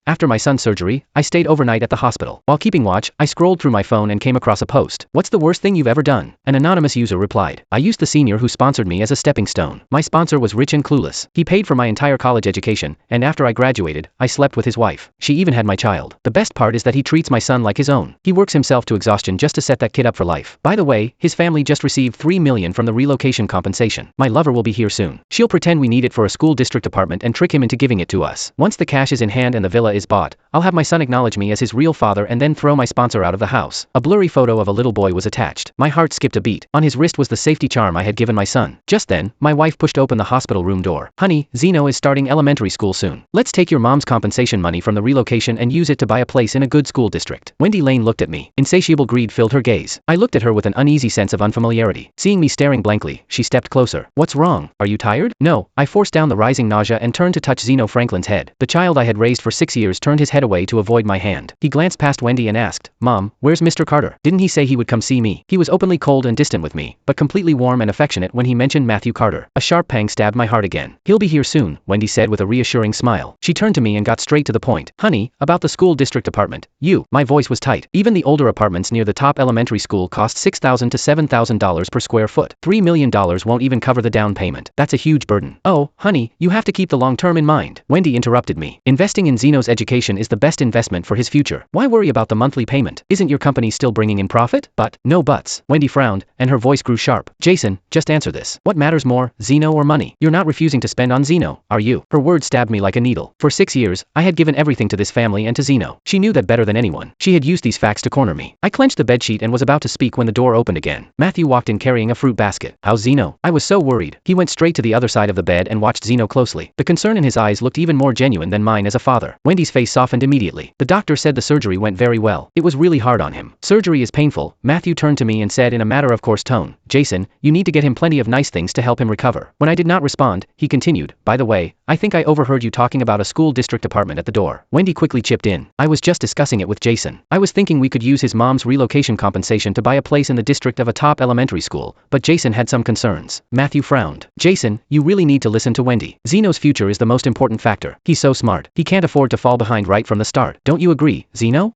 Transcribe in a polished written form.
After my son's surgery, I stayed overnight at the hospital. While keeping watch, I scrolled through my phone and came across a post. What's the worst thing you've ever done? An anonymous user replied. I used the senior who sponsored me as a stepping stone. My sponsor was rich and clueless. He paid for my entire college education, and after I graduated, I slept with his wife. She even had my child. The best part is that he treats my son like his own. He works himself to exhaustion just to set that kid up for life. By the way, his family just received $3 million from the relocation compensation. My lover will be here soon. She'll pretend we need it for a school district apartment and trick him into giving it to us. Once the cash is in hand and the villa is bought, I'll have my son acknowledge me as his real father and then throw my sponsor out of the house. A blurry photo of a little boy was attached. My heart skipped a beat. On his wrist was the safety charm I had given my son. Just then, my wife pushed open the hospital room door. Honey, Zeno is starting elementary school soon. Let's take your mom's compensation money from the relocation and use it to buy a place in a good school district. Wendy Lane looked at me. Insatiable greed filled her gaze. I looked at her with an uneasy sense of unfamiliarity. Seeing me staring blankly, she stepped closer. What's wrong? Are you tired? No. I forced down the rising nausea and turned to touch Zeno Franklin's head. The child I had raised for 6 years turned his head away to avoid my hand. He glanced past Wendy and asked, Mom, where's Mr. Carter? Didn't he say he would come see me? He was openly cold and distant with me, but completely warm and affectionate when he mentioned Matthew Carter. A sharp pang stabbed my heart again. He'll be here soon, Wendy said with a reassuring smile. She turned to me and got straight to the point. Honey, about the school district apartment. My voice was tight. Even the older apartments near the top elementary school cost $6,000 to $7,000 per square foot. $3 million won't even cover the down payment. That's a huge burden. Oh, honey, you have to keep the long term in mind. Wendy interrupted me. Investing in Zeno's education is the best investment for his future. Why worry about the monthly payment? Isn't your company still bringing in profit? But, no buts. Wendy frowned, and her voice grew sharp. Jason, just answer this. What matters more, Zeno or money? You're not refusing to spend on Zeno, are you? Her words stabbed me like a needle. For 6 years, I had given everything to this family and to Zeno. She knew that better than anyone. She had used these facts to corner me. I clenched the bedsheet and was about to speak when the door opened again. Matthew walked in carrying a fruit basket. How's Zeno? I was so worried. He went straight to the other side of the bed and watched Zeno closely. The concern in his eyes looked even more genuine than mine as a father. Wendy's face softened immediately. The doctor said the surgery went very well. It was really hard on him. Surgery is painful. Matthew turned to me and said in a matter-of-course tone, Jason, you need to get him plenty of nice things to help him recover. When I did not respond, he continued, by the way, I think I overheard you talking about a school district apartment at the door. Wendy quickly chipped in. I was just discussing it with Jason. I was thinking we could use his mom's relocation compensation to buy a place in the district of a top elementary school, but Jason had some concerns. Matthew frowned. Jason, you really need to listen to Wendy. Zeno's future is the most important factor. He's so smart. He can't afford to fall behind right from the start. Don't you agree, Zeno?